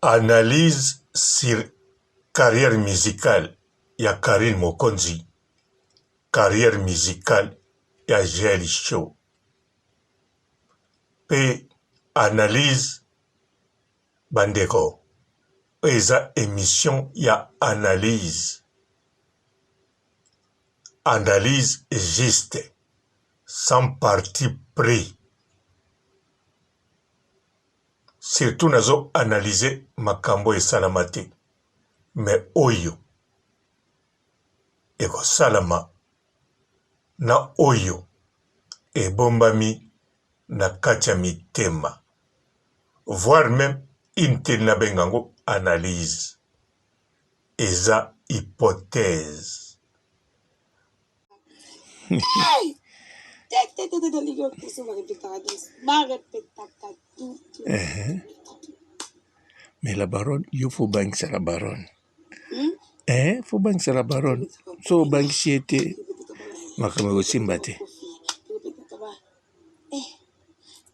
Analyse sur carrière musicale ya Karine Mokonzi, carrière musicale ya Gel Show. Pe analyse bandeko. Eza émission ya analyse. Analyse juste, sans parti pris. Surtout nazo analyser makambo esalama te. Mais oyo eko salama na oyo ebombami na kati ya mitema. Voire même intel na bengango analyse. Eza hypothèse. Hey! Mais la baronne, il faut banque c'est la baronne. Faut banque c'est la baronne. So banque c'était makame aussi mbate.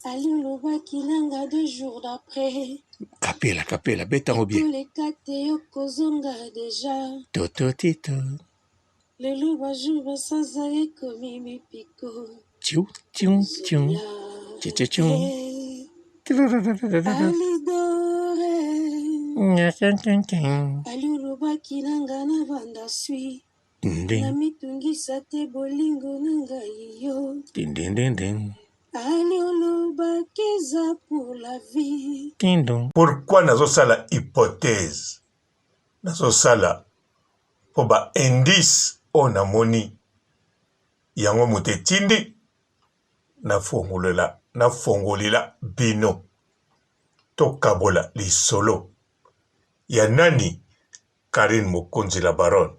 Aluluba kinanga 2 jours d'après. Capella, bête en bien. Tous les kateo kozonga déjà. Toto tito. Le luba juba sazaye komi mipiko. Tchou. Tchou. Alidore. Aluluba kinanga na vanda sui. Na mitungisa te bolingo nanga iyo. Ding. Aluluba kiza pour la vie. Ding. Pourquoi nazo sala hypothèse? Nazo sala po ba indice on amoni yango mutetindi na fongolela bino to kabola lisolo ya nani Karine Mokonzi la baronne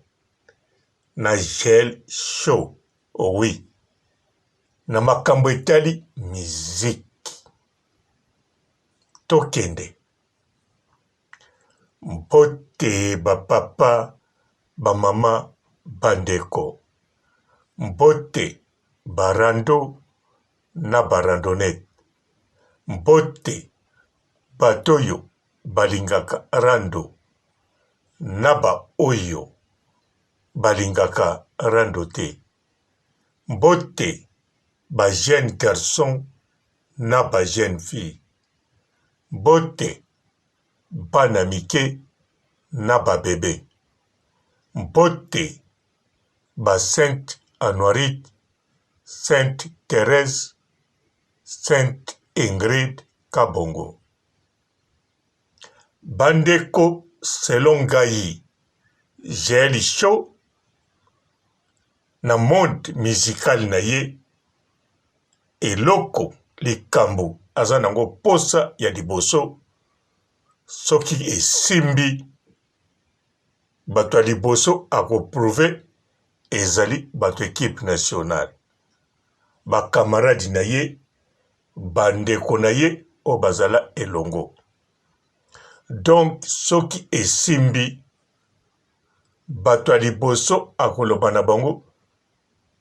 na Gel Show. Oh oui, na makambo etali musique tokende. Mbote bapapa bamama bandeko, mbote barando na barandonete, mbote batoyo balingaka rando na ba oyo balingaka rando te, mbote ba jeune garçon na ba jeune fille, mbote bana mike na ba bebe, mbote ba Sainte Honorite, Sainte Thérèse, Sainte Ingrid Kabongo. Bandeko selon ngai Gel Show na monde musical na ye eloko likambo aza nango posa ya liboso soki esimbi bato ya liboso akoprouve ezali bato équipe nationale, bakamaradi na ye, bandeko na ye o bazala elongo. Donc soki esimbi bato ya liboso akoloba na bango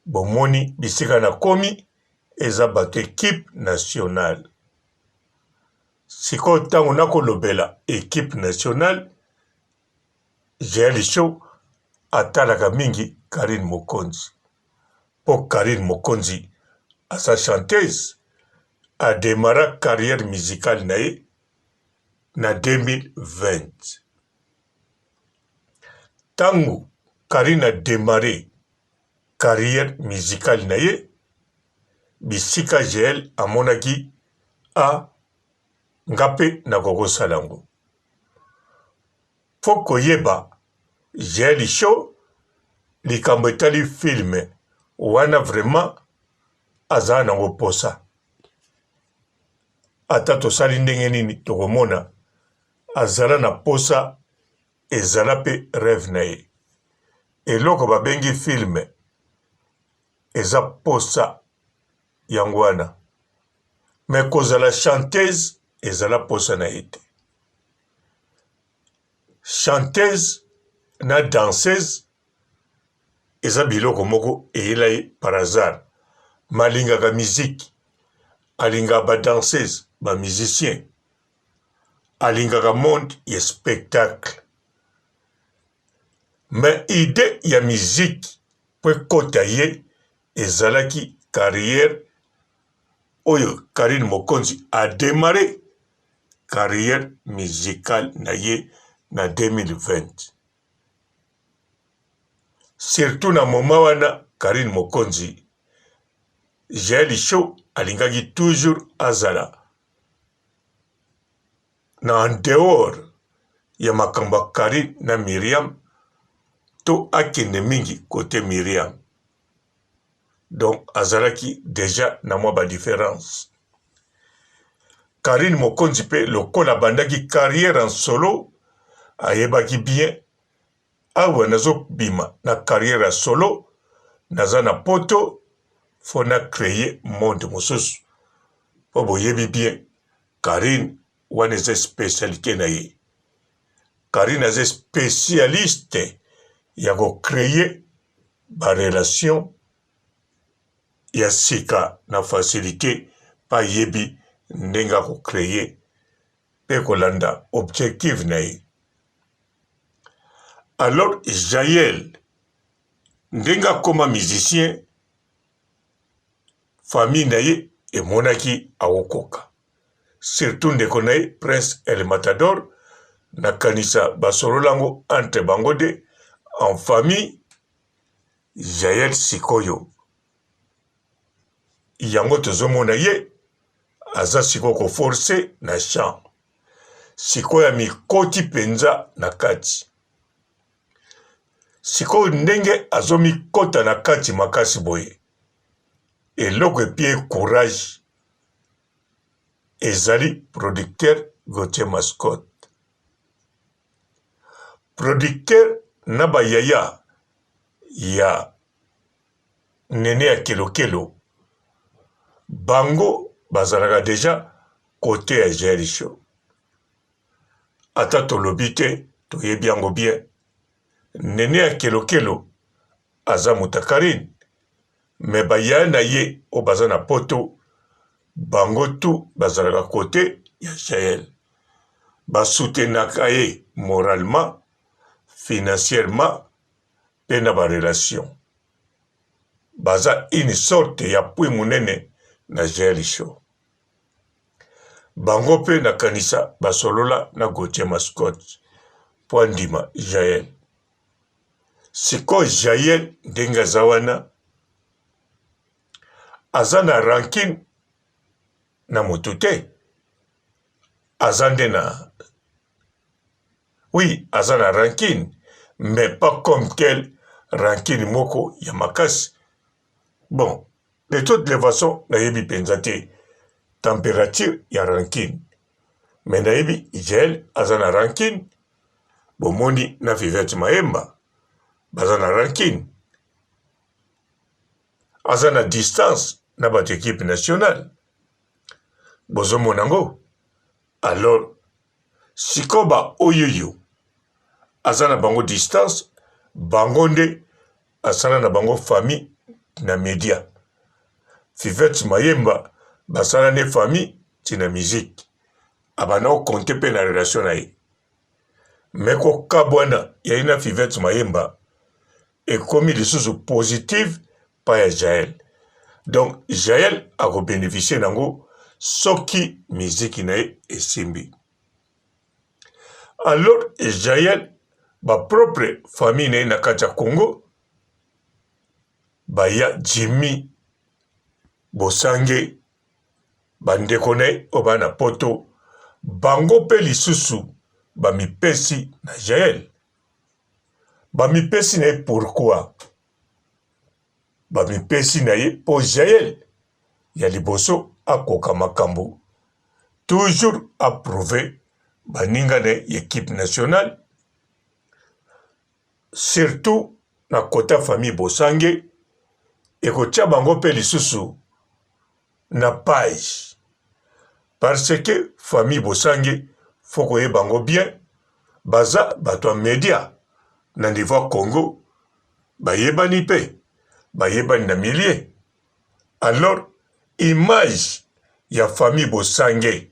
bomoni bisika na komi eza bato équipe nationale. Siko tango nakolobela équipe nationale, Gel Show atalaka mingi Karine Mokonzi. Po Karine Mokonzi asa chanteuse a démarré carrière musicale na ye na 2020. Tango Karine a démarré carrière musicale na ye, bisika Gel amonaki a ngape na gogo salango. Foko yeba Gel Show likambo etali filme wana vraiment aza nango posa. Ata tosali ndenge nini tokomona azala na posa ezala pe rêve na ye. Eloko babengi filme eza posa yango wana. Me kozala chanteuse ezala posa na ye te. Chanteuse na danseuse eza biloko moko eyela ye par hasard. Malingaka musique, alingaka ba danseuse, ba musicien. alingaka monde ya spectacle. Mais idée ya musique po ekota ye ezalaki carrière oyo Karine Mokonzi a démarré carrière musicale na ye na 2020. Surtout na moment wana Karine Mokonzi Jaël Show alingaki toujours azala na en dehors ya makambo Karine na Myriam to akende mingi côté Myriam. Donc azalaki déjà na mwa ba différence. Karine Mokonzi pe lokola bandaki carrière en solo ayebaki bien awa nazo bima na carrière en solo naza na poto fona créer monde mosusu po boyebi bien Karine wana eza spécialité na ye. Karine aza spécialiste ya créer ba relation ya sika na facilité pa yebi ndenga créer pe kolanda objectif na ye. Alors Jaël ndenga koma musicien famille na ye emonaki aokoka. Surtout ndeko na ye Prince El Matador nakanisa basololango entre bango de en famille. Jaël sikoyo yango tozomona ye aza sikoyo koforce na chant sikoyo ya mikoti penza na kati. Sikoyo ndenge azomikota na kati makasi boye eloko epie courage ezali producteur Gauthier Mascotte. Producteur na bayaya ya Nene ya kelokelo bango bazalaka déjà côté ya Jaël Show. Ata tolobi te toyebi yango bien Nene ya kelokelo aza muta Karine me bayaya na ye o baza na poto bango tu bazalaka côté ya Jaël. Basoutenaka ye moralement, financièrement pe na ba relation. Baza une sorte ya pui munene na Jaël Show. Bango pe na kanisa basolola na Gauthier Mascotte po andima Jaël. Siko Jaël ndenga zawana aza na rancune na motu te. Azande na oui, aza na rancune, mais pas comme quelle rancune moko ya makasi. Bon, de toutes les façons, nayebi penza te température ya rancune. Mais nayebi Jaël aza na rancune, bomoni na Vivette Maemba baza na rancune. Aza na distance na bato équipe nationale. Bozomona ngo. Alors, sikoba oyoyo aza na bango distance, bango nde asala na bango famille na média. Vivette Mayemba basala ne famille tina musique. Abana okonte pe na relation na ye. Meko kabwana ya ina Vivette Mayemba ekomi lisusu positive pa ya Jaël. Donc Jaël ako bénéficier nango soki musique na ye esimbi. Alors Jaël ba propre famille na ye na kati ya Congo baya Jimmy Bosange bandeko na ye oba na poto bango pe lisusu bamipesi na Jaël. Bamipesi na ye pourquoi? Bamipesi na ye po Jaël ya liboso akoka makambo toujours approuvé baninga na équipe nationale, surtout na kota famille Bosange ekotia bango pe lisusu na page parce que famille Bosange foko ye bango bien baza bato média na niveau Congo bayebani pe bayebani na millier. Alors image ya famille Bosange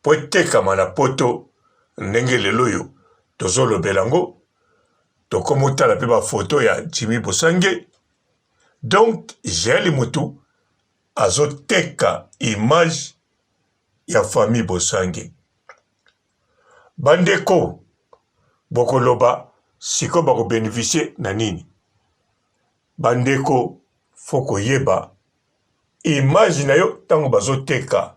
po etekama na poto ndenge lelo oyo tozolobela yango tokoma otala mpe bafoto ya Jimmy Bosange. Donc Jael Mutu azoteka image ya famille Bosange. Bandeko bokoloba siko bakobénéficie na nini? Bandeko foko yeba image na yo tango bazoteka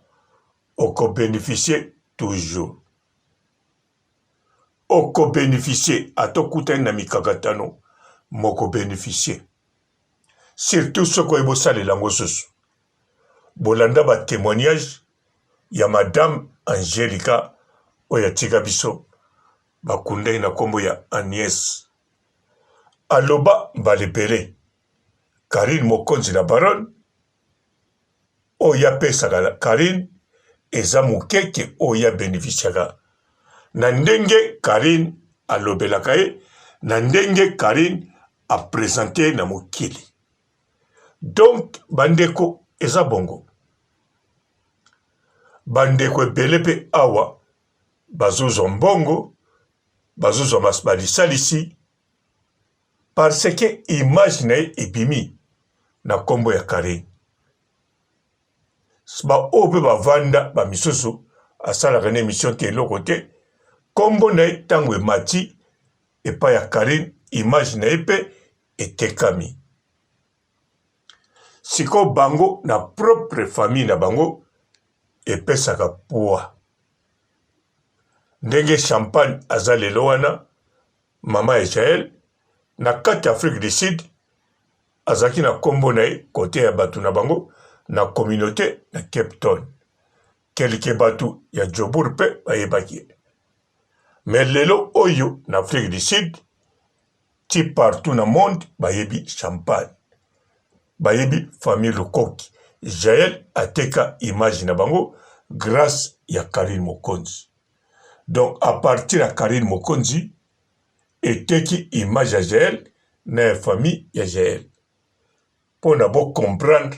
okobénéficie toujours. Okobénéficie atokutani na mikakatano moko bénéficie. Surtout soko ebosalela yango susu. Bolanda ba témoignage ya Madame Angelica oyo atika biso bakundai na kombo ya Agnès. Aloba balepele Karine Mokonzi na Baronne oyo apesaka Karine eza mokeke oyo abénéficiaka na ndenge Karine alobelaka ye, na ndenge Karine apresente na mokili. Donc bandeko eza bongo. Bandeko ebele mpe awa bazozwa mbongo, bazozwa balisalisi parce que image na ye ebimi na kombo ya Karine. Oyo mpe bavanda bamisusu asalaka na émission te eloko te, kombo na ye ntango emati epai ya Karine, image na ye mpe etekami. Siko bango na propre famille na bango epesaka poa. Ndenge Champagne aza lelo wana mama ya Jael na kati Afrique du Sud azaki na kombo na ye kote ya batu na bango na communauté na Cape Town. Kelke batu ya Jobour pe bayebaki. Mais lelo oyo na Afrique du Sud ti partout na monde bayebi Champagne. Bayebi famille Lukoki. Jael ateka image na bango grâce ya Karine Mokonzi. Donc à partir ya Karine Mokonzi eteki image ya Jael na famille ya Jael. Pour d'abord comprendre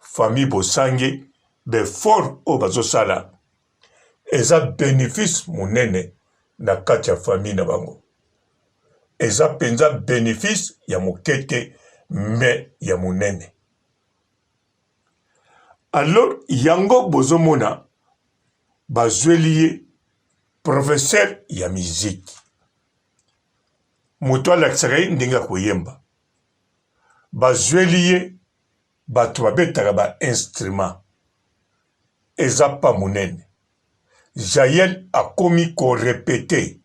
famille Bosange befort o bazosala eza bénéfice munene na kati ya famille na bango. Eza penza bénéfice ya mokete me ya munene. Alors yango bozomona bazweli ye professeur ya musique. Moto alakisaka ye ndenge ya koyemba. Bazweli ye bato babetaka ba instrument. Eza pa munene. Jael akomi ko répéter,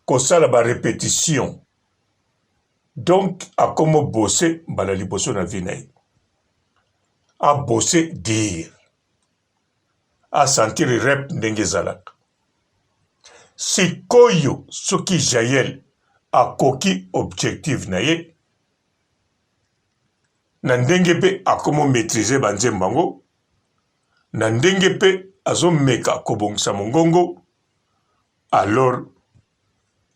kosala ba répétition. Donc akomo bosser bala liboso na vie na ye. A bosser dire. A sentir rep ndenge ezalaka. Sikoyo soki Jael akoki objectif na ye, na ndenge pe akomo maîtriser banzembo bango, na ndenge pe azomeka kobongisa mongongo, alors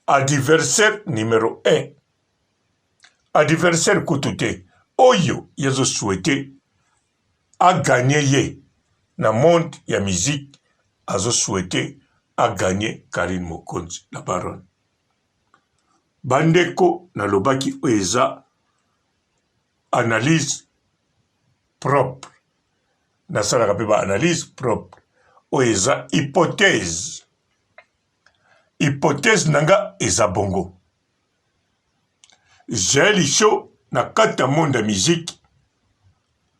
adversaire numéro 1, adversaire kutute oyo yezo souhaité a gagné ye na monde ya musique, azo souhaité a gagné Karine Mokonzi la Baronne. Bandeko na lobaki oeza analyse propre. Nasalaka pe ba analyse propre. Oeza hypothèse. Hypothèse nanga eza bongo. Jael Show na kata monde ya musique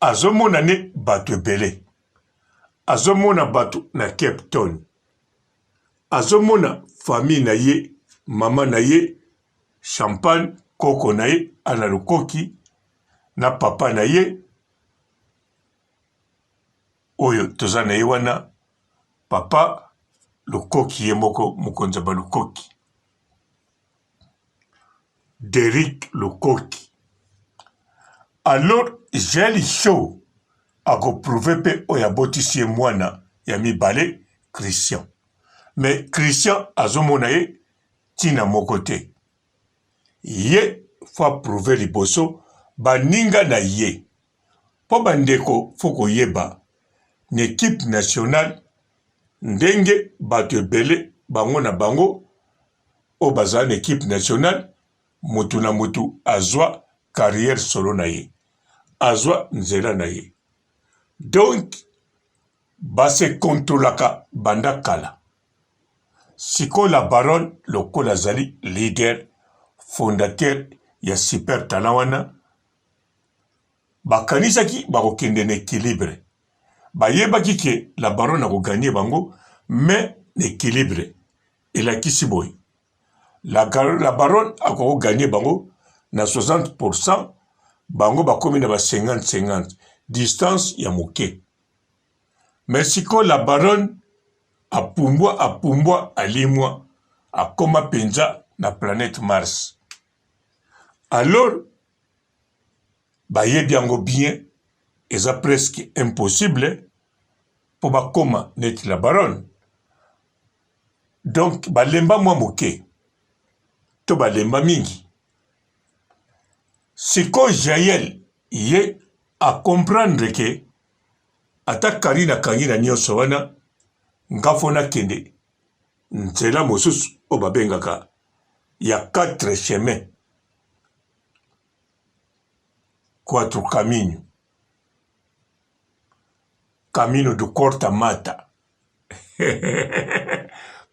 azomona ne bato ebele. Azomona bato na Cape Town. Azomona famille na ye, mama na ye, Champagne, koko na ye, Ana Lukoki, na papa na ye, oyo toza na ye wana, papa Lukoki ye moko Mokonzi ba Lukoki. Derrick Lukoki. Alors, Jael Show ako prouver pe oya botisi ye mwana ya mibale Christian. Mais Christian azomona ye tina moko te. Ye fa prouver liboso baninga na ye. Po bandeko foko yeba n'équipe nationale ndenge bato ebele bango na bango o bazala na équipe nationale mutu na mutu azwa carrière solo na ye azwa nzela na ye donc base kontrolaka banda kala sikoyo la baronne lokola azali leader fondateur ya super talent wana bakanisaki bakokende na équilibre bayebaki ke la baronne akoganye bango mais na équilibre elakisi boye la baronne akoganye bango na 60%, bango bakomi na ba 50-50 distance ya moke mais sikoyo la baronne apumbwa alimwa akoma penza na planète Mars alors bayebi yango bien eza presque impossible po bakoma neti la baronne donc balemba mwa moke to balemba mingi sikoyo Jaël ye acomprendre ke ata Karine akangi na nyonso wana ngafo nakende nzela mosusu oyo babengaka ya 4 chemins 4 caminho camino de corta mata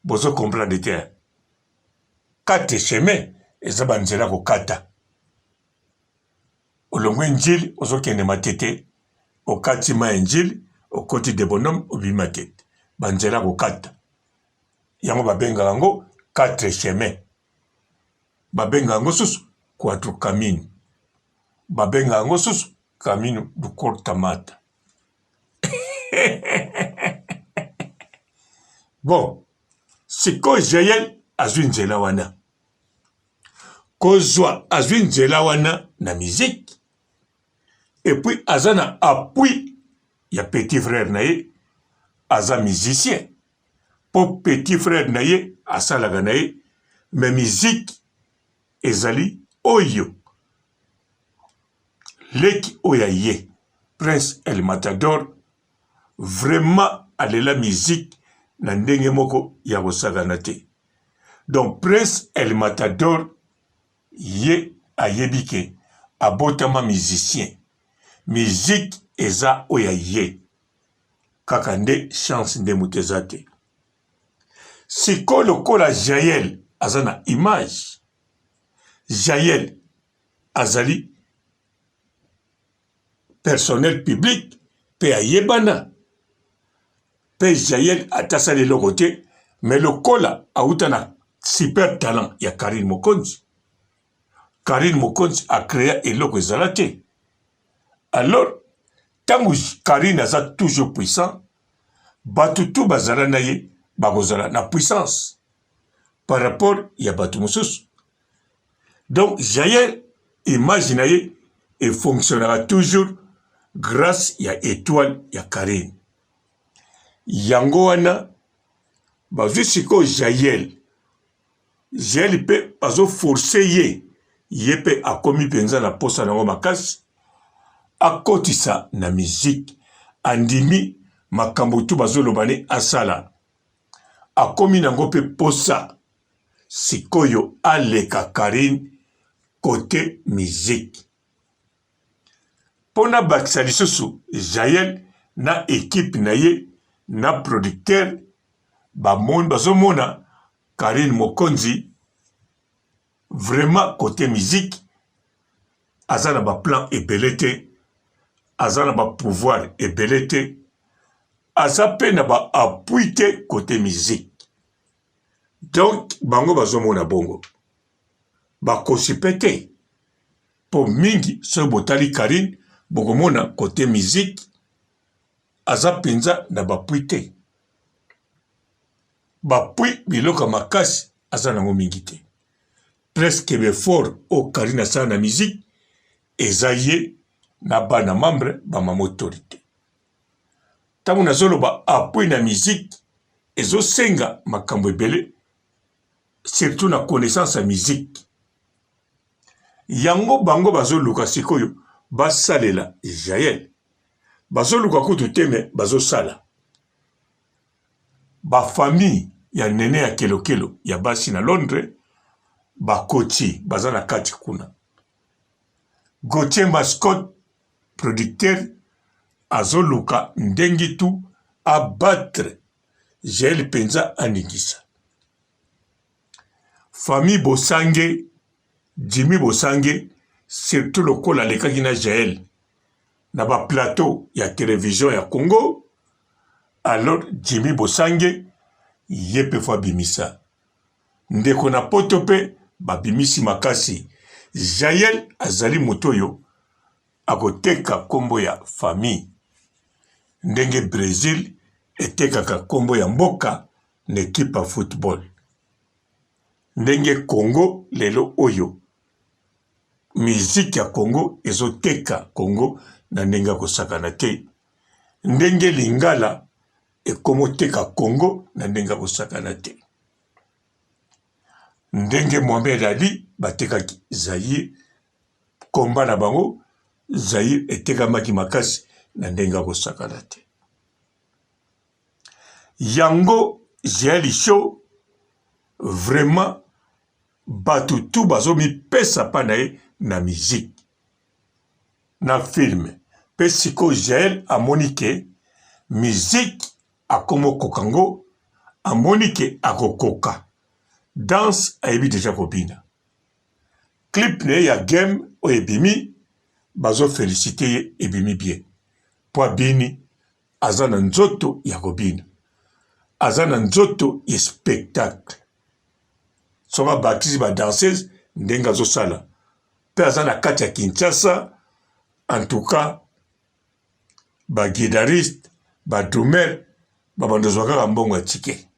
bozo comprendre te 4 chemins eza banzela kokata olongwe njili ozokende matete okati ma njili okoti de bonhomme obima tete banzela kokata yango babengaka yango 4 chemins babengaka yango susu 4 camino babengaka yango susu camino du corta mata bon sikoyo Jaël azwi nzela wana kozwa azwi nzela wana na musique et puis aza na appui ya petit frère na ye aza musicien po petit frère na ye asalaka na ye mais musique ezali oyo leki oyo ye Prince El Matador vraiment alela musique na ndenge moko ya kosakana te donc Prince El Matador ye ayebi ke abotama musicien musique eza oyo ye kaka nde chance nde moto eza te sikoyo lokola Jaël aza na image Jaël azali personnel public mpe ayebana mpe Jaël atasali eloko te mais lokola auta na super talent ya Karine Mokonzi acréa eloko ezala te alors tango Karine aza toujours puissant bato tu bazala na ye bakozala na puissance par rapport ya bato mosusu donc Jaël image na ye efonctionnera toujours grâce ya étoile ya Karine yango wana bazwi sikoyo Jaël mpe bazoforce ye mpe akomi mpenza na posa nango makasi akotisa na musique andimi makambo tu bazoloba ne asala akomi nango mpe posa sikoyo aleka Karine côté musique pona bakisa lisusu Jaël na équipe na ye na producteur bazomona Karine Mokonzi vraiment côté musique aza na baplan ebele te aza na bapouvoir ebele te aza mpe na baappui te côté musique donc bango bazomona bongo bakosi mpe te mpo mingi soki botali Karine bokomona côté musique aza mpenza na bapui te bapui biloko makasi aza nango mingi te presque befort o Karine asala na musique eza ye na bana membre bamama autorité ntango nazoloba appui na musique ezosenga makambo ebele surtout na connaissance ya musique yango bango bazoluka sikoyo basalela Jaël bazoluka kutu te me bazosala bafamille ya nene ya kelokelo ya basi na Londres bakoti baza na kati kuna. Gauthier Mascot producteur azoluka ndengi tu abattre Jaël penza aningisa. Famille Bosange, Jimmy Bosange, surtout le col alekaki na Jaël na ba plateau ya télévision ya Congo. Alors Jimmy Bosange yepe fa bimisa. Ndeko na poto pe babimisi makasi. Jaël azali motoyo akoteka kombo ya famille. Ndenge Brésil etekaka kombo ya mboka na ekipe ya football. Ndenge Congo lelo oyo miziki ya Congo ezoteka Congo na ndenge kosakana te. Ndenge Lingala ekomoteka Congo na ndenge kosakana te. Ndenge Mohamed Ali batekaki Zaïre komba na bango, Zaïre etekamaki makasi na ndenge kosakana te. Yango Jaël Show vraiment batu tu bazo mi pesa pa na ye na musique na film pe siko Jaël amonike musique akomo kokango amonike akokoka danse ayebi deja kobina clip ne ya game o ebimi bazo féliciter ye ebimi bien po abini aza na nzoto ya kobina aza na nzoto ya spectacle soka baptiste ba danseuse ndenge azosala pe aza na kati ya Kinshasa. En tout cas ba guitariste ba drummer babandozo kaka mbongo ya tike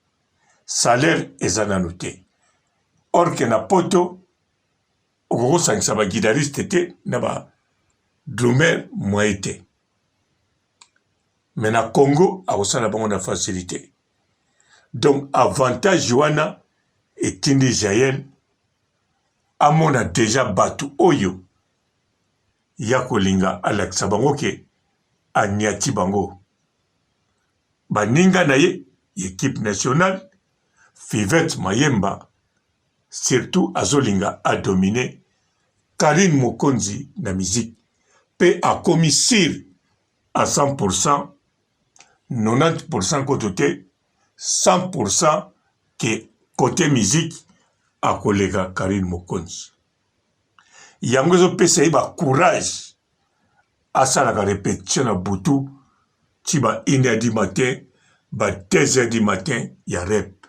salaire eza nanu te. Or ke na poto okokosangisa ba guitariste te na ba drummer moye te. Mais na Congo akosala bango na facilité. Donc avantage wana etindi Jaël amona deja batu oyo ya kolinga alakisa bango ke aniati bango. Baninga na ye équipe nationale Fivette Mayemba surtout azolinga a dominé Karine Mokonzi na musique pe akomi sir à 100%, 90% côté 100% que côté musique à collègue Karine Mokonzi. Yango zo pesa ba courage à ça la répétition à Boutou ti ba 1h du matin ba 2h du matin ya rep.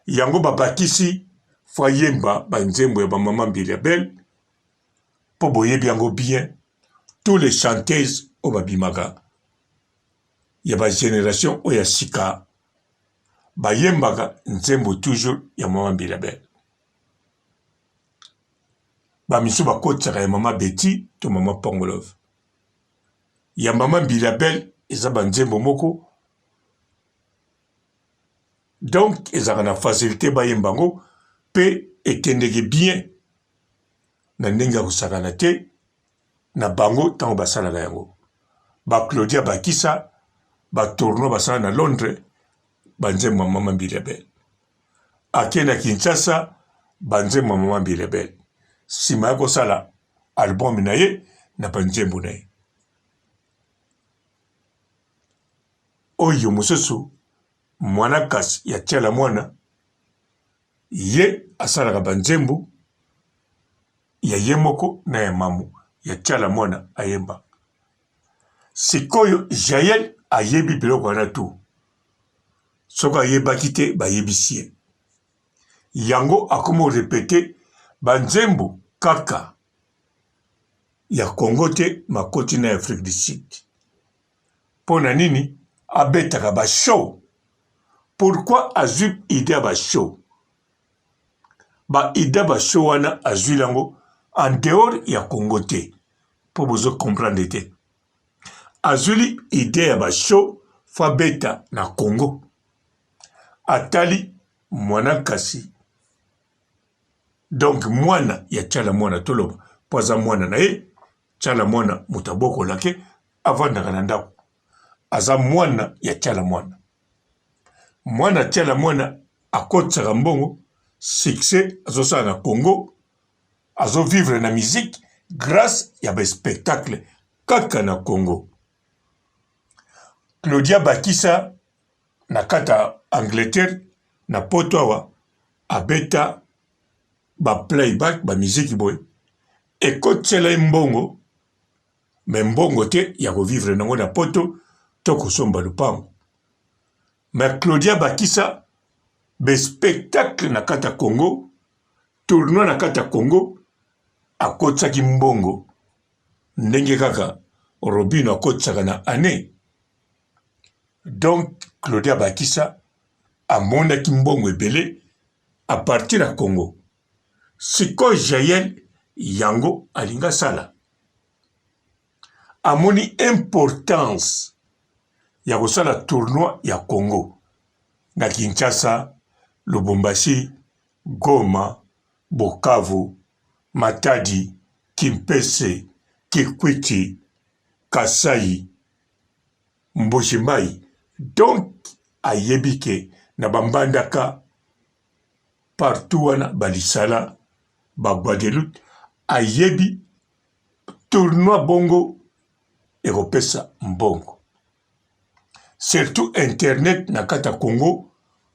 Yango ba bakisi foyemba ba nzembo ya ba maman Bilabel po boye biango bien tous les chanteuses au babimaga ya ba génération o ya sika ba yembaga nzembo toujours ya maman Bilabel. Ba misu ba kotsaka ya maman Betty to maman Pongolov. Ya maman Bilabel eza ba nzembo moko. Donc ezaka na facilité ba yembango pe ekendeke bien na ndenge kosakana te na bango tango basalaka yango. Ba Claudia Bakisa ba tourno basala na Londres banzembo ya maman Bilabel. Ake na Kinshasa banzembo ya maman Bilabel. Sima ya kosala album na ye na banzembo na ye. Oyo mosusu mwana kasi ya Tiala Mwana ye asalaka banzembo ya ye moko na ya mamu ya Tiala Mwana ayemba. Sikoyo Jaël ayebi biloko wana tu. Soko ayebaki te bayebisi ye. Yango akomo répéter banzembo kaka ya Congo te makoti na Afrique du Sud. Pona nini abetaka ba show. Pourquoi azui idée ba show? Ba idée ba show wana azui lango en dehors ya Congo te. Po bozo comprendre te. Azuli idée ya ba show fa beta na Congo. Atali mwana kasi. Donc mwana ya Tiala Mwana toloba. Poza mwana na ye. Tiala Mwana mutaboko lake avandaka na ndako. Aza mwana ya Tiala Mwana. mwana tiala mwana akotisaka mbongo succès azosala na Congo azovivre na musique grâce ya baspectacle kaka na Congo. Claudia Bakisa na kata Angleterre na poto awa abeta ba playback ba musique boy ekotsela mbongo me mbongo te ya kovivre nango na poto to kosomba lupango. Mais Claudia Bakisa be spectacle na kata Congo tournoi na kata Congo akotsaki mbongo ndenge kaka Robino akotsaka na année. Donc Claudia Bakisa amonaki mbongo ebele à partir ya Congo. Siko Jaël yango alinga sala amoni importance ya kosala tournoi ya Congo na Kinshasa, Lubumbashi, Goma, Bukavu, Matadi, Kimpese, Kikwiti, Kasai, Mbujimayi. Donc ayebike na bambandaka partout wana balisala ba Guadeloupe ayebi tournoi bongo ekopesa mbongo. Surtout internet na kata Congo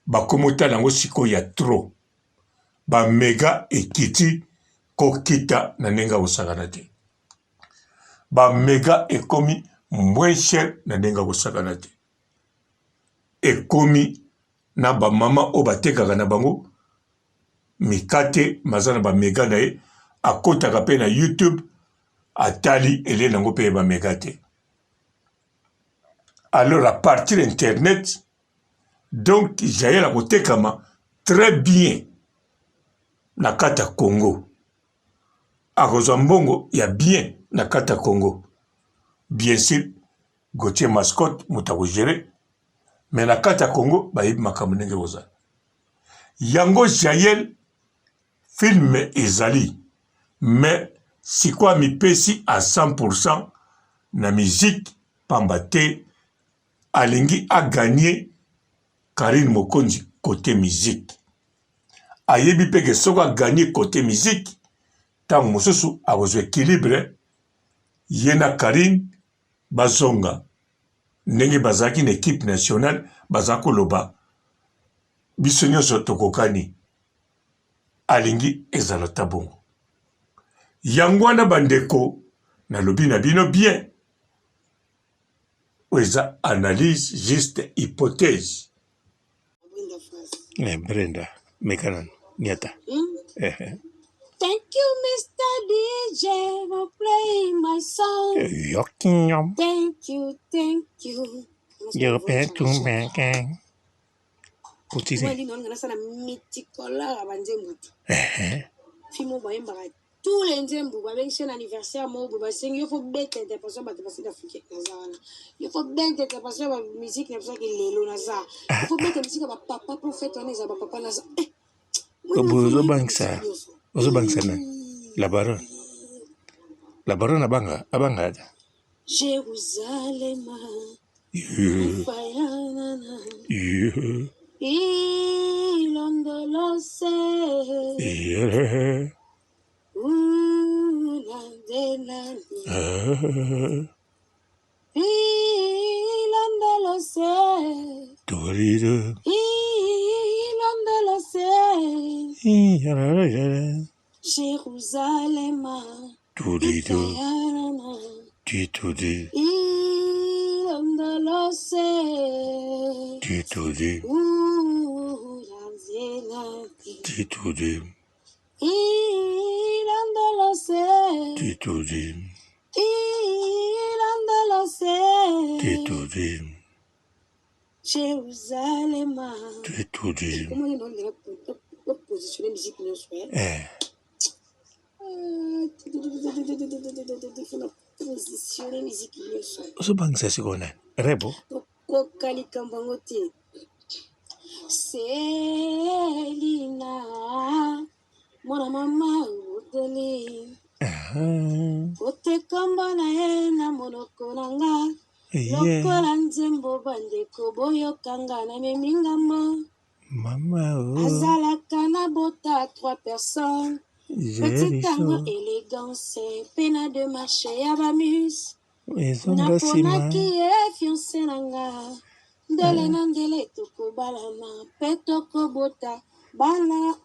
bakomota nango siko ya trop ba mega ekiti kokita na nenga osakana te. Ba mega ekomi moins cher na nenga osakana te. Ekomi na ba mama o batekaka na bango mikate mazana ba mega na ye akotaka pe na YouTube atali ele nango pe ba mega te. Alors à partir internet donc Jaël akotekama très bien na kata Congo. Akozwa mbongo ya bien na kata Congo. Bien sûr Gauthier Mascotte mutako gérer mais na kata Congo bayebi makambo ndenge ozala. Yango Jaël film ezali mais si quoi mipesi à 100% na musique pambate alingi a gagné Karine Mokonzi côté musique. Ayebi peke soko a gagné côté musique tant mosusu a besoin équilibre yena Karine bazonga ndenge bazaki na équipe nationale bazako loba biso nyonso tokokani alingi ezala tabongo. Yango wana bandeko na lobi na bino bien oza analyse juste hypothèse. Brenda mekanan nyata. Thank you, Mr. DJ, for playing my song. Yokinyom. Thank you. Yo petu mekeng. Putisi. Moi, non, on a ça la mythicola à Banzembutu. Fimo Bayembara. Tous les Nzembu, avec son anniversaire, moi, il faut bête interprétation de la d'Afrique. Il faut bête interprétation de la musique, il faut bête musique de papa pour faire tourner ça, papa Naza. Ozo bangsa na la baronne abanga ada. Jérusalem. Ilondolose. Ilondolose. Dorido. Ilondolose. Jérusalem. Dorido. Titodi. Ilondolose. Titodi. Titodi. Ilondolose. Titodi. Ilondolose. Titodi. Jérusalem. Titodi. Comment il a positionné la musique non soit? Positionner la musique non soit. Ozo bangsa sikona. Rebo. Kokali kambangote. Selina. Mwana mama uteli. Ote kamba na ye na monoko nanga. Lokola nzembo bandeko boyokanga na memingamo. Mama, oh, Azalaka na bota 3 personnes. Petit tango Jericho, élégance, pena de marché ya bamus. Ezonga sima, Naponaki ye fiancé nanga. Ndele na ndele tokobalana, pe tokobota bana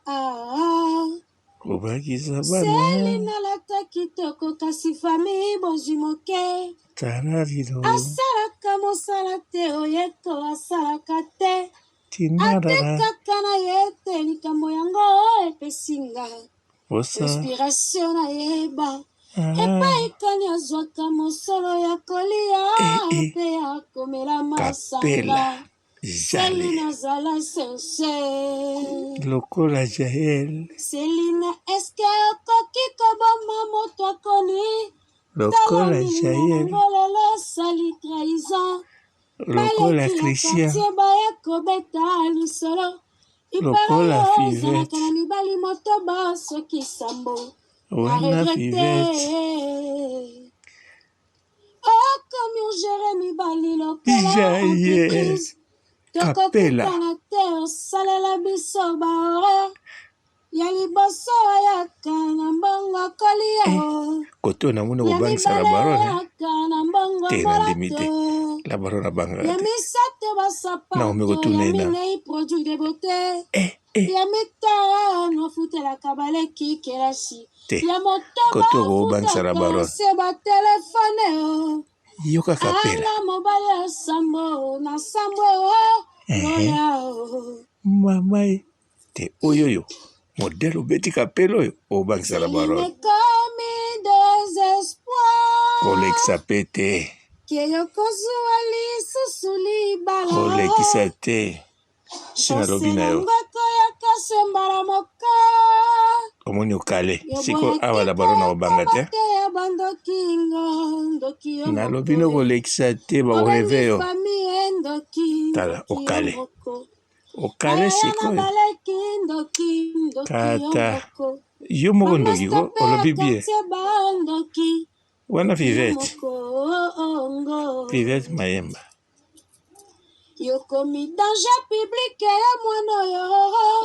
Kobakisa Seli bana, nalata kitoko kasi famille bozwi moke. Tarariro, Asalaka mosala te oyeko asalaka te. Tinarara, Atekaka na ye te likambo yango epesinga. Posa, Respiration na yeba. ah, Epai kani azwaka mosolo ya kolia pe ya komela Kapela, masanga. Seli Jale, nazala sincere. Lokola Jael, Selina, eske okoki koboma moto akoni? Tala Lokola milimo Jael, nango lelo sali trahison. Lokola Baleki ya Christian, quartier baya kobeta lisolo. Ipara Lokola yo ozalaka na Fivette, mibali motoba soki sambo. Na Wana Fivette, regrete. Okomi ogere mibali lokola Jael, entreprise. Kapela, Tokokutana te osalela biso bahorreur. Ya liboso oyaka na mbongo kolia. koto na muna Ya kobangisa la mibale barone, oyaka na mbongo te na ndimi te, molato. la barone abanga Ya te, misato na basapato. omeko Ya tuna ena, minei produit de beauté. Ya mitara nofutelaka baleki kelasi. te, Ya motoba koto kobangisa la ofutaka barone, se batelefone. yoka Kapela, Anga mobali ya sambo na sambo ngoya. mama te oyoyo, modele obeti Kapela oyo, obangisa la barone, Céline comme désespoir. kolekisa pe te, Keyokozwa lisusu libala. kolekisa te, sina lobi na yo, koyaka sembala moka. omoni okale, siko awa la barone obanga te, ya bandokingo ndoki yo na lobi no kolekisa te baoreve yo, famille ndoki tala okale, moko. okale sikoyo, baleki ndoki yo kata, moko. yo moko ndoki ko, olobi bie, bandoki wana Vivette, moko. Vivette Mayemba, Yokomi danger public ya mwana oyo.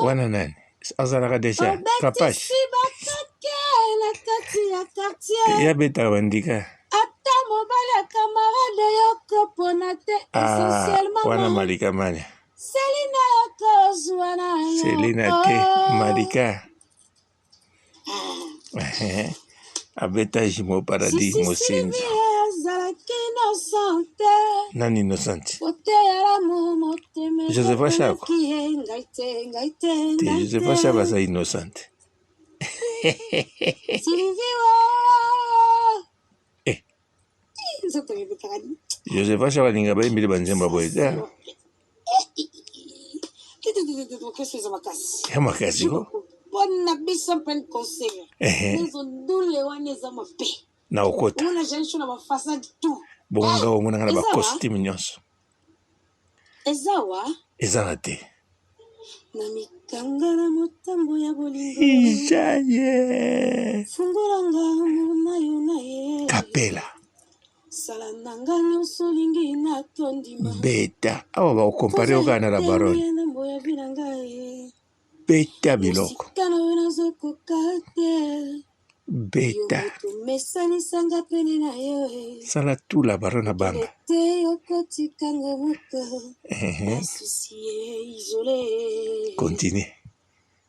wana nani, azalaka deja, Kapashi, Obetisi bakake na kati ya quartier. yabetaka bandika, Ata mobali ya camarade yoko pona te essentiellement wana Malika Mania, Selina yokozwa na yo. Selina te, Malika, abeta jimo paradis mosinza, azalaki innocente. nani innocente, Oteyala mu motema. Josepha Shako, ngai te. te Josepha Shako aza innocente, Sylvie Josepha Shako alinga bayembeli banzemba boye te, ya makasi ko, bona biso mpe conseil ezodule wana eza mabe na okota, omona janisho na bafasade tu bongo nga omonanga na bacostume nyonso, eza wa eza na te, na mikanga na motambo ya bolingo ijaye, fungolanga mona yo na ye Kapela, sala nanga nyonso olingi natondima beta, awa bakokompare okaa na la barone, na mboya vi na ngai beta biloko, esika na yo nazokoka te beta, tomesanisanga pene na yo sala tu la barone abanga, te okotikanga moko asusie isole continue,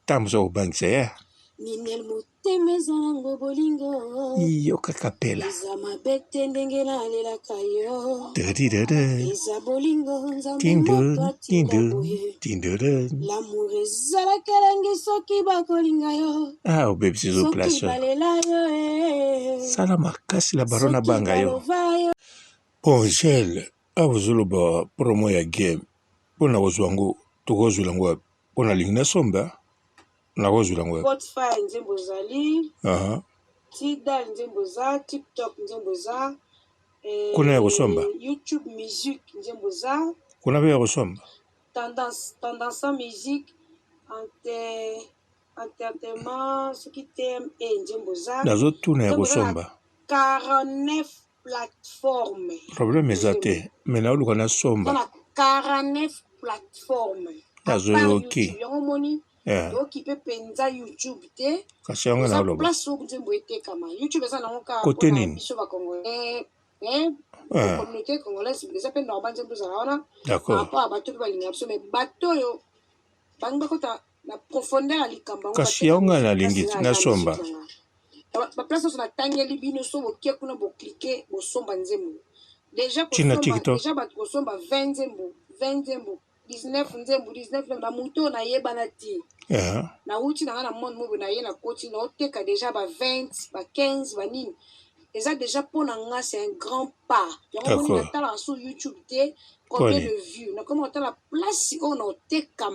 tamosa kobangisa ya, minel motema eza nango bolingo yoka Kapela, eza mabe te ndenge nalelaka yo dadidada, eza bolingo nzambe tindun, moko atinda tindun, boye tindun, lamour ezalaki elengi soki bakolinga yo obebisi zo soki place oyo, balela yo sala makasi la barone soki abanga yo, balova yo bon gel, awa ozoloba promo ya game, mpona kozwa yango, tokozwela yango wapi, mpona lingi nasomba, nakozwela yango wapi, Spotify nzembo ezali aha, Tidal nzembo za TikTok nzembo za kuna ya kosomba, YouTube musique nzembo za kuna pe ya kosomba, tendance musique entertainment soki TMA nzembo za nazotuna ya nzembo za na kosomba, 49 plateforme. Problème eza te. Mais naoluka na somba. Dans 49 plateformes. À Nazo part yoki. YouTube. Yango moni. Yoki pe penza YouTube te. Kasi yango na oloba. Place où nzembo etekama. YouTube eza nango ka Côté pona nini? biso ba Congolais. La communauté congolaise eza pe normal nzembo za wana. D'accord. Par rapport à bato pe balinga biso mais bato yo bango kota la profondeur ya likambo. Kasi yango na lingi na somba. Ba place sur la tangeli bino so bokie kuna bo cliquer bo somba nzembo. Déjà bato kosomba 20 nzembo 19 nzembo 19 na muto na yebana ti na uti na monde mobo na ye na koti na oteka déjà ba 20 ba 15 ba nini eza déjà pour nga c'est un grand pas yango moni na tala sur YouTube te combien de vues na comment la place on oteka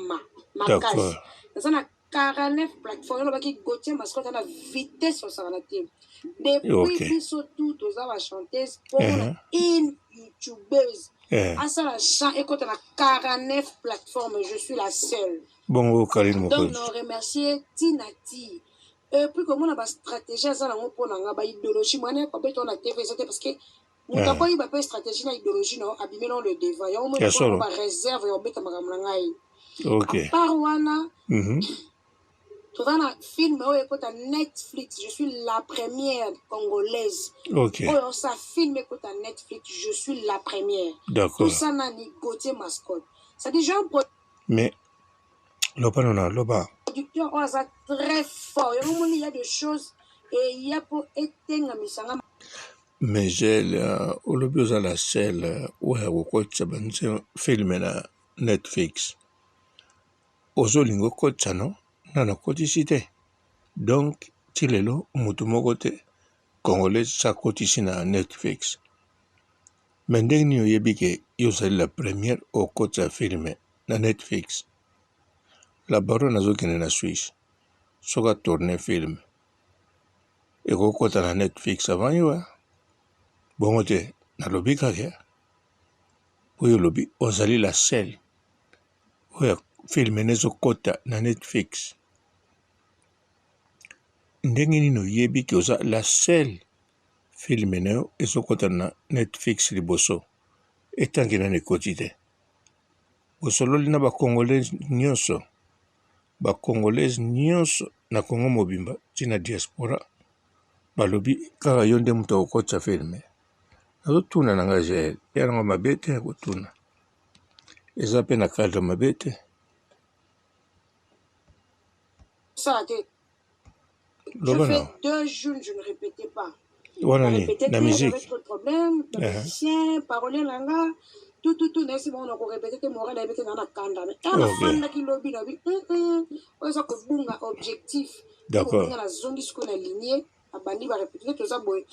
makasi ça na 49 plateformes on va qui Gauthier mascotte na vitesse sur ça na team depuis biso tout aux ava chanteuse pour une youtubeuse à ça la chant et quand on a 49 plateformes je suis la seule bon Karine donc nous remercier Tinati et puis comment on a ba stratégie ça nango pour nga ba idéologie moi ne pas beto na TV c'était parce que muta ko iba pe stratégie na idéologie no abimé dans le débat ya on ba réserve ya beta makamla ngai OK par wana dans un film écoute à Netflix, je suis la première congolaise. OK. Oh, ça film écoute à Netflix, je suis la première. D'accord. Tout ça n'a ni Gauthier mascotte. Ça déjà un mais loba non loba. Producteur oh ça très fort. Il y a des choses et il y a pour éteindre misanga. Mais j'ai olobi oza la seule ouais okotsa banze film na Netflix. Ozolingo kotsa no? Nana kotisi te. Donc ti lelo mutu moko te congolais sa kotisi na Netflix. Mais ndenge nini oyebi ke yo ozali la première okotisa filme na Netflix. La baronne azokende na Suisse soki atourne film ekokota na Netflix avant yo bongo te nalobi kaka oyo olobi ozali la seule oyo filme nezokota na Netflix. Ndenge nini oyebi ke oza la seule filme na yo ezokota na Netflix liboso etangi nani ekoti te. Bosololi na bakongolais nyonso na Kongo mobimba tina diaspora balobi kaka yo nde moto akokotisa filme. Azotuna na nga je yango mabe te akotuna eza mpe na cadre mabe te. Ça je fais 2 jours je ne répétais pas. La musique. Avec trop de problèmes, le musicien, parolier langa, tout, n'est-ce bon, on a répété, mon rêve était dans la kanda. Mais quand la femme qui lobby, on a un objectif. D'accord. On a la zone qu'on a alignée, à Bandi va répéter tout ça, boy.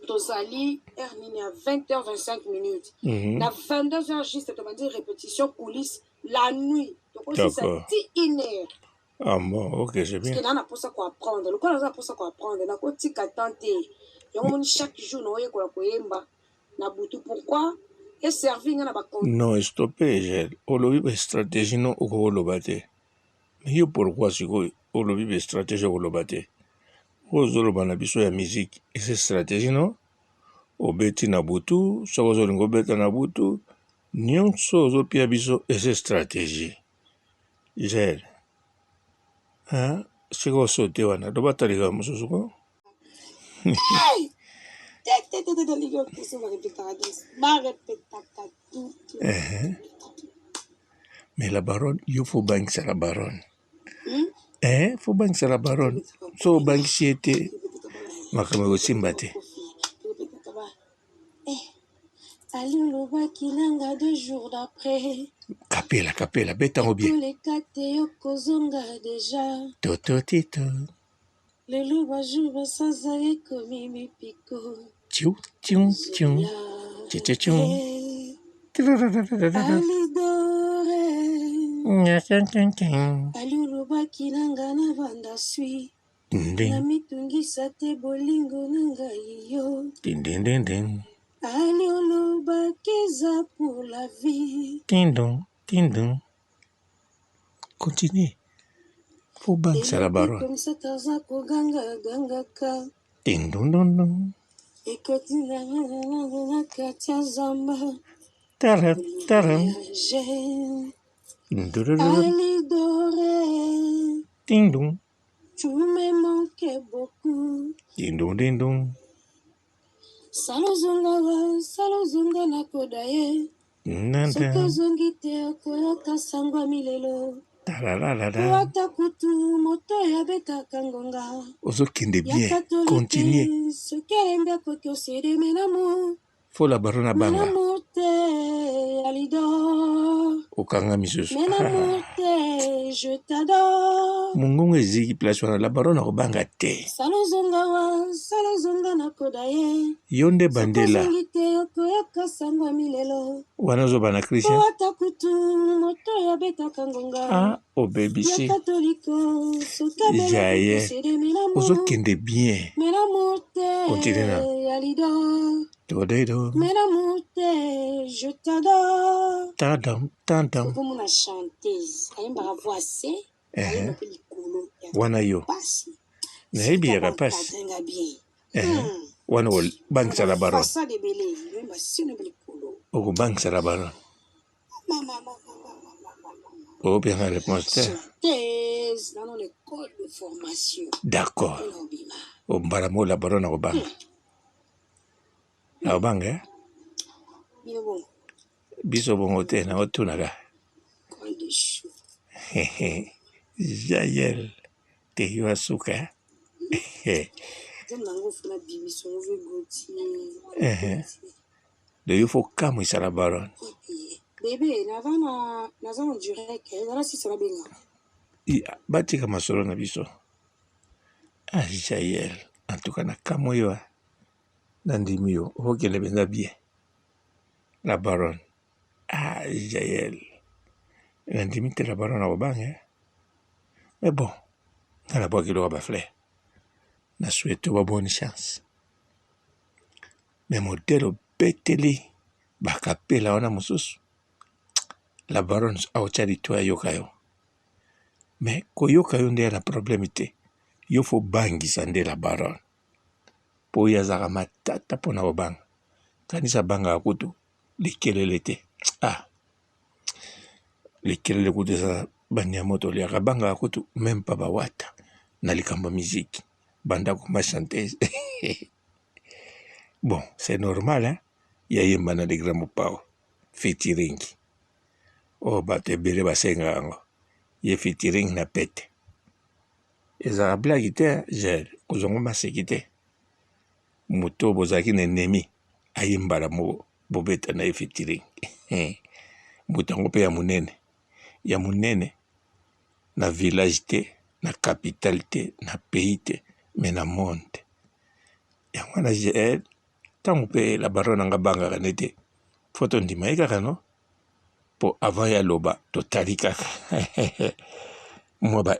Tosali, à 20h25 minutes. Na 22h juste, tu vas dire répétition, coulisses, la nuit. Donc, on s'est une heure. Ah bon, ok, c'est bien. Parce que là, on a pour ça qu'on apprendre. Le quoi, on a pour ça qu'on apprendre. On a quoi, tic à tenter. Chaque jour, on a quoi, on a boutou. Pourquoi? Et servir, on a pas compte. Non, stoppez, j'ai. Olobi, stratégie, non, au Kolobate. Mais yo, pourquoi, si vous, Olobi, stratégie, au Kolobate? Aux Olobana, biso, ya musique. Et c'est stratégie, non? Obeti na boutou, ça vous olingo beta na boutou. Nyon, so, zo, pia biso, et c'est stratégie. J'ai. Hein? C'est quoi sauter wana? Doba taliga mususu ko? Mais la baronne, il faut banquer la baronne. Faut banquer la baronne. So banquer était makame aussi mbate. Aluluba kilanga 2 jours d'après. Capella, bêta au bien. Tous les catéos kozonga déjà. Tito. Le louba juba sazaye komi mipiko. Tiou. Alidore. Aluluba kilanga na vanda sui. Na mitungisa te bolingo nanga iyo. Ding. Aluluba keza pour la vie. Tindon. Continue. Faut banquer la baronne. Comme ça taza ko ganga ka. Tindon. ekotinanga kati ya zamba Taram, taram. Berger, Ndurururu. Alidoré, Ding dong. tu me manquais beaucoup. Ding dong, ding dong. Salozonga nakoda ye. Nanda. Soki ozongi te okoyoka sangwa milelo. Tararara. Ata kutu moto yabetaka ngonga. Ozokende Ya bien. katolike, Continuez. soki alembi akoki osede menamu. Faut la barona banga. Menamu te alidor. Okanga misusu. Menamu te, je t'adore. Mungongo eziki place wana la barona kobanga te. Salozonga nakoda ye. Yonde bandela. Sokozongi te okoyoka sangwa milelo. Wana ozobana Christian. Po ata kutu moto yabetaka ngonga. Ah, obebisi. Ya katoliko soki abelaki Jaye. kosede menamu. Ozokende bien. Menamu te Continue na. alidor. Todedo. Menamu te, je t'adore. Tadam, tadam. Okomona chanteuse ayembaka voix ayemba mpe likolo ya Wana yo. pasi Nayebi ya kapasi. encadrenga bien Wana bangisa la baron. fasade ebele yemba sino mpe likolo Okobangisa la baron. Obianga réponse te. chanteuse dans l'école de formation D'accord. mpona obima Ombala mo la baron akobanga. Na obanga bino bongo biso bongo te na otunaka. coin de chou Jael te yo asuka. nzambe nango ofuna bimiso ove gotier De yo fo kamwisa la baron. bebe naza na direct ezala sisa nabenga Batika masolo na biso. Ah, Jael. En tout cas na kamwe yo. Nandimi yo. Okende benga bien. La baron. Ah, Jael. Nandimi te la baron akobanga. Mais bon. Nana bwa kilo ba fleur. Na souhaite ba bonne chance. Mais modèle beteli bakapela wana mususu. La baronne aochari toi yoka yo. Mais koyoka yo nde na problème te. Yo fo bangisa nde la baronne. Po yazaka matata pona obanga. Kanisa banga akutu likelele te. Ah. Likelele kutu sa banyamoto liaka banga akutu même pas bawata na likambo musique. Banda kuma chanteuse. Bon, c'est normal, hein? Yayemba na de grand pao. Featuring. Oh, bato ebele basenga yango. Ye featuring na pete. Ezaka blagi te, Jael. Kozongo maseki te. Moto bozalaki na ennemi. Ayembala mo bobeta na ye featuring. Moto yango mpe ya monene. Ya monene. Na village te. Na capitale te. Na pays te. Mais na monde. Yango wana Jael. Tango mpe la baron nga bangaka nete. Foto ndima ye kaka no. Po avant ya loba totali kaka. Moi ba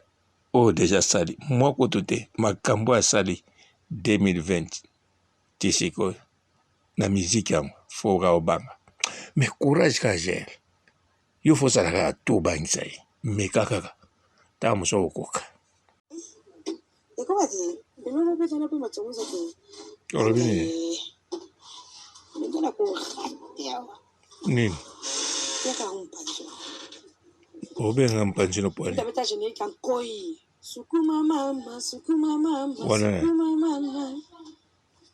oh déjà sali. Moi koto te makambo asali 2020. Tisiko na musique yango foka obanga. Mais courage ka Jael. Yo fo sala ka to bangisa ye. Mais kaka ta muso okoka. ekomati elolo mpe tana mpe matongoza te Olobi nini? ndona korate awa Nini? yaka mpanzo Obenga mpanjino pwani. tabeta générique nkoi sukuma mama Wana. sukuma mama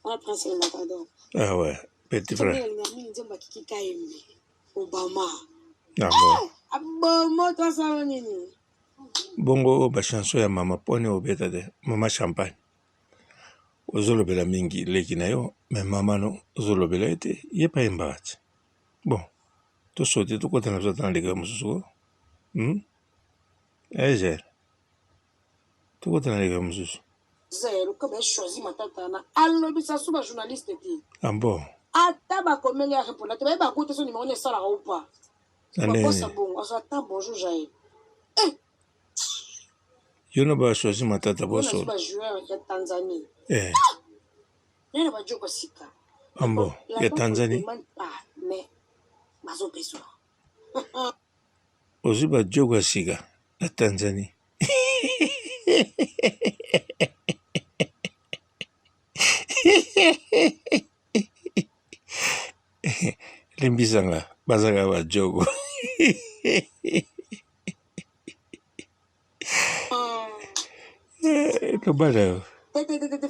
wana prince le matador Ah ouais, petit frère. elinga mingi nzembo akiki kayembe obama Ah bon. abomo tosalo nini Bongo ba chanson ya mama pone obeta de mama champagne. Ozolobela mingi leki na yo, mais mama no ozolobela ete ye pa embati. Bon, to sote to kota na biso tana leka mususu. Jael. To kota na leka mususu. zero ko ba choisi matata na alobisa su ba journaliste te Ah bon. ata bakomeli ya répondre te bayeba kote so numéro ne esalaka ou pas bakosa bongo azo ata bonjour Jael Yo no ba choisi matata boso. ba joueur ya Tanzanie nene ba joko sika Ambo ya Tanzanie. mais bazo peswa Ozi ba jogo sika na Tanzanie. limbisanga bazaka bajogo. Lobana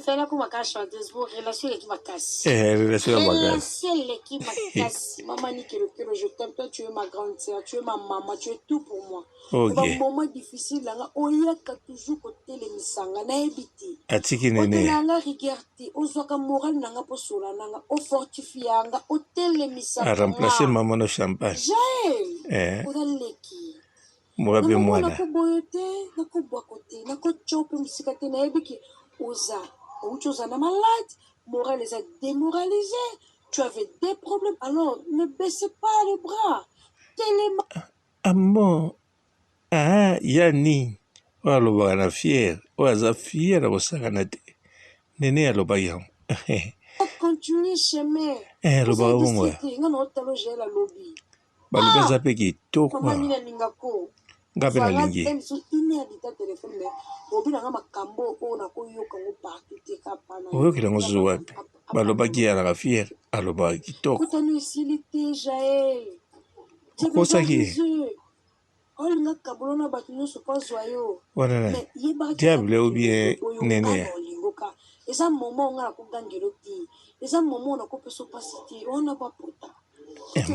Fela kuma ka chanteuse pour relation l'équipe Makassi. relation ya makasi. Relation l'équipe Makassi. Maman ni Kero, je t'aime, toi tu es ma grande sœur, tu es ma maman, tu es tout pour moi. Ok. Dans un moment difficile, là, on y a toujours côté les misanga, na ebiti. Atiki Côté nene. nanga regarder, on soit comme moral nanga pour sola nanga, on fortifianga, on tel les misanga. A remplacer maman no champagne. Jaël. On a l'équipe. Mwabe mwana. Nako boyote, nako boakote, nako chope musikate na ebiki. Oza, oza na malade, moral les a démoralisés. Tu avais des problèmes, alors ne baissez pas les bras. Amo, yani, alobaka na fier, aza fier na kosaka na te. Nene alobaka yango. Continue chemin. Alobaka bongo. Balobi aza mpe kitoko. Nga mpe nalingi. Oyokela yango zuzu wapi? Balobaki alaka fier, alobaka kitoko. Okosaki wana na diable ou bien nene ya? Eza moment nga ko gangelo ti. Eza moment na ko peso pasiti. On a pas pourtant.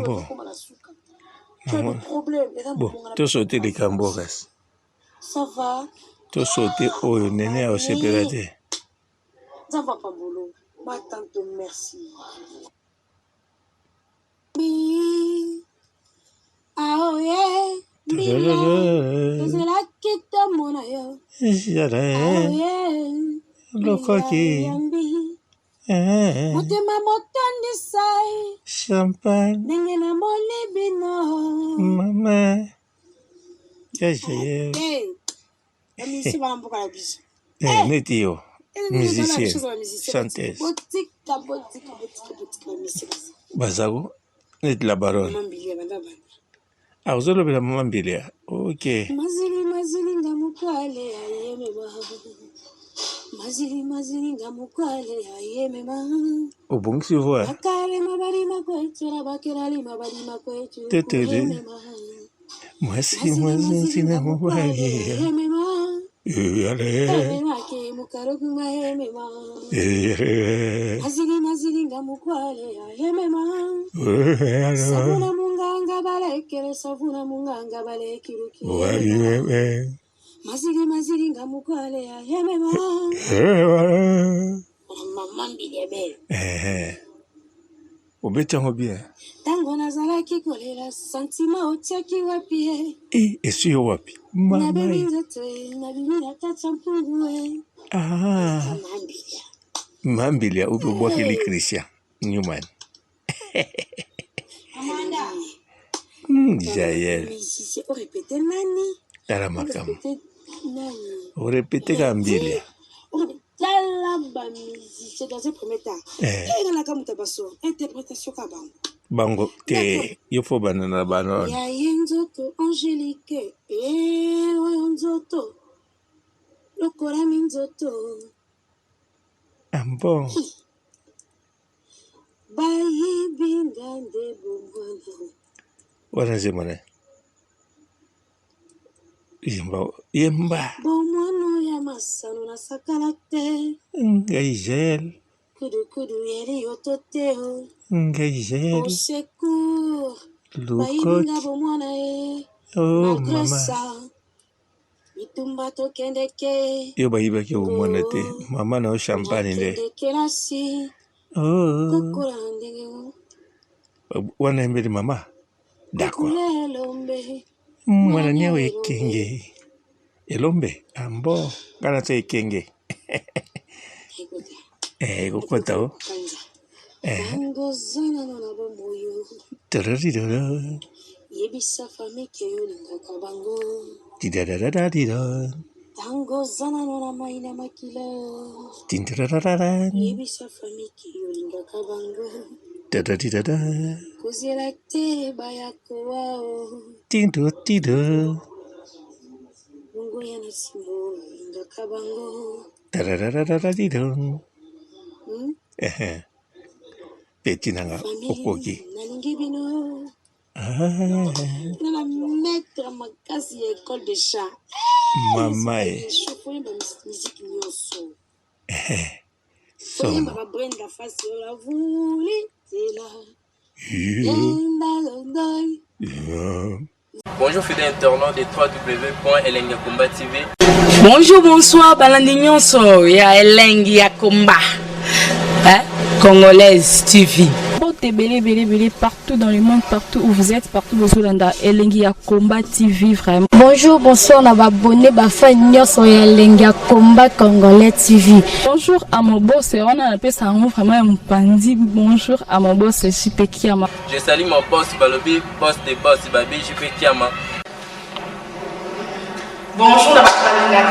Bon. Tu as des problèmes. Bon, to sauter les camboras. Ça va? To sauter oyo nene a osepela te. Ça va pas boulot. Ma tante merci. Ah oh yeah. C'est la qui te mona yo. Ah yeah. Lokoki. Motema motondi sai. Champagne. Ndenge na moni bino. Mama. Hey. Amisi bambuka la biso. Neti yo. Musicienne. Chanteuse. Botika. Bazako. Neti la baronne. Ozolobela mama mbilia. Ok. Mazili ngamukale ayeme ba. Mazili ngamukale ayeme ba. Obongisi voix. Akale mabali makwetu bakirali mabali makwetu. Tetele. Mazili ngamukale ayeme ba. Yale. Mazili ngamukale ayeme ba. Savuna munganga balekere savuna munganga balekiruki. Mazili ngamukale ayeme ba. Maman bilebe. Obeti yango bien. Tango nazalaki kolela sentiment otiaki wapi esi yo wapi? Mama. Nabimi na kati ya mpungu Mambilia ubi ubwakili Christian Newman. Amanda. Jaël. O répété nani? Tala makamu. O répété Kambilia. Tala ba musicien dans un premier temps. Quelle la kamuta baso interprétation ka bango. Bango te yofo banana banon. Ya yenzoto angélique yenzoto lokora minzoto. Bon. Bayi bingande bongwana. Wana zemane. Yemba. Bomwano ya masano na sakalate. Ngaïgel. Kudu yeri yototeo. Ngaïgel. Au secours. Bayi Lukot. binga bomwana Oh malgré mama. ça. Mitumba tokendeke. Yo bayiba ki bomwana te. Mama na o champagne de. Kelasi. Oh. Kokola ndenge. Wana mbele mama. D'accord. Elombe. Mwana niawe ekenge. Elombe. Ambo. Gana te ekenge. Kokota o. Angozana na bomoyo. Tararira. Yebisa fami ke yolingaka bango. Tidadadadadida. Angozana na maina makila. Tintararara. Yebisa fami ke yolingaka bango. Dadadidada. Kozela te bayako wao. Tindo tido. Mungu yana simbo yolingaka bango. Tararararadido. Petit nanga okoki. nalingi bino nana maître makasi ya école de chant Mama foyemba musique nyonso so foyemba babrenda fasi oyo avuli zela yenda londoi. Bonjour fidèles internautes de www.elengiakomba TV. Bonjour, bonsoir, balandi nyonso ya Elengi ya Komba, Congolaise TV. Belé partout dans le monde, partout où vous êtes, partout où vous êtes, Elengi ya Komba TV vraiment. Bonjour, bonsoir, on va abonner bafa nyonso ya Elengi ya Komba Congolais TV. Bonjour à mon boss, on a appelé ça vraiment un pandi. Bonjour à mon boss, JP Kiama. Je salue mon boss Balobi, boss des boss Babi, JP Kiama. Bonjour, la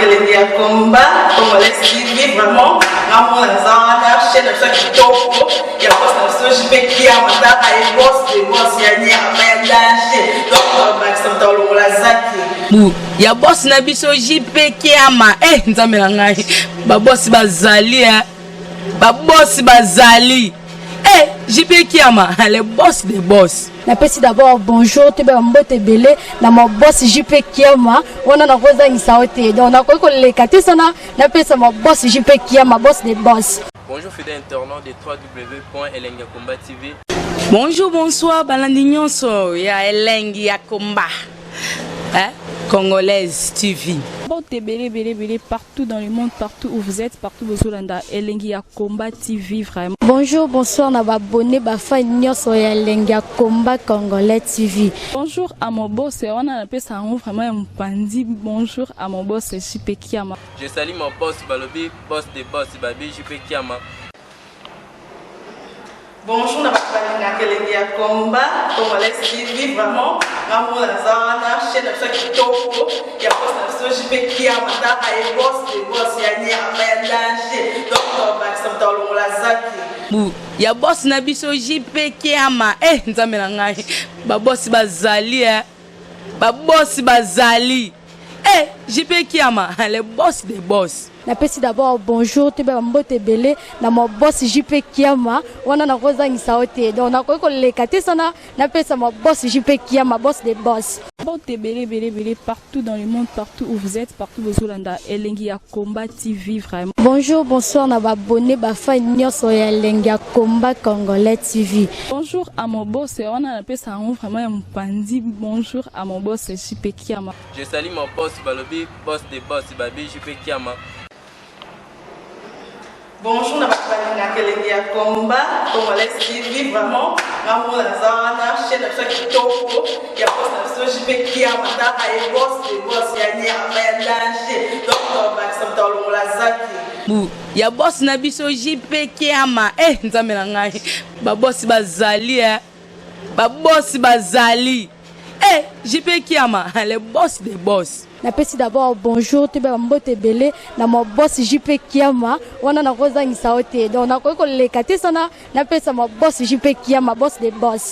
Elengi ya Komba Congolais TV vraiment. Ramon Lazana, chaîne de chaque topo, il y a pas de JP Kiama, et boss des boss, il y a un danger. Donc, on va accepter le Lazaki. Ya boss na biso JP Kiama, nzambe na ngai, ba boss bazali, ba boss bazali. JP Kiama, le boss des boss. Napesi d'abord bonjour, tu peux mbote belé, na mon boss JP Kiama, on a rosa insaote. Donc, on a quoi les katesana, napesi mon boss JP Kiama, boss des boss. Bonjour fidèles internautes de www.elengiakomba TV. Bonjour, bonsoir, balandi nyonso ya Elengi ya Komba, Congolaise TV. Belé partout dans le monde, partout où vous êtes, partout où vous êtes, Elengi ya Komba TV vraiment. Bonjour, bonsoir, on va abonner bafa nyonso ya Elengi ya Komba Congolais TV. Bonjour à mon boss, on a appelé ça vraiment un pandi. Bonjour à mon boss, JP Kiama. Je salue mon boss Balobi, boss des boss Babi, JP Kiama. Bonjour, la Elengi ya Komba Congolais TV vraiment. Ramon Lazana, chaîne de chaque topo, il y a pas de JP Kiama, et boss des boss, il y a un danger. Donc, on va accepter le Lazaki. Ya boss na biso JP Kiama, nzambe na ngai, ba boss bazali, ba boss bazali. JP Kiama, le boss des boss. Napesi d'abord bonjour, tu peux mbote belé, na mon boss JP Kiama, on a rosa insaote. Donc, on a quoi les katesana, napesi mon boss JP Kiama, boss des boss. Belé partout dans le monde, partout où vous êtes, partout où vous êtes, Elengi ya Komba TV vraiment. Bonjour, bonsoir, on va abonner bafa nyonso ya Elengi ya Komba Congolais TV. Bonjour à mon boss, on a appelé ça vraiment un pandi. Bonjour à mon boss, JP Kiama. Je salue mon boss Balobi, boss des boss Babi, JP Kiama. Bonjour, la Elengi ya Komba Congolais TV vraiment. Ramon Lazana, chaîne de chaque topo, il y a pas de JP Kiama, et boss des boss, il y a un danger. Donc, on va accepter le Lazaki. Ya boss na biso JP Kiama, nzambe na ngai, ba boss bazali, ba boss bazali. JP Kiama, le boss des boss. Napesi d'abord bonjour, tu peux mbote belé, na mon boss JP Kiama, on a rosa insaote. Donc, on a quoi les katesana, napesi mon boss JP Kiama, boss des boss.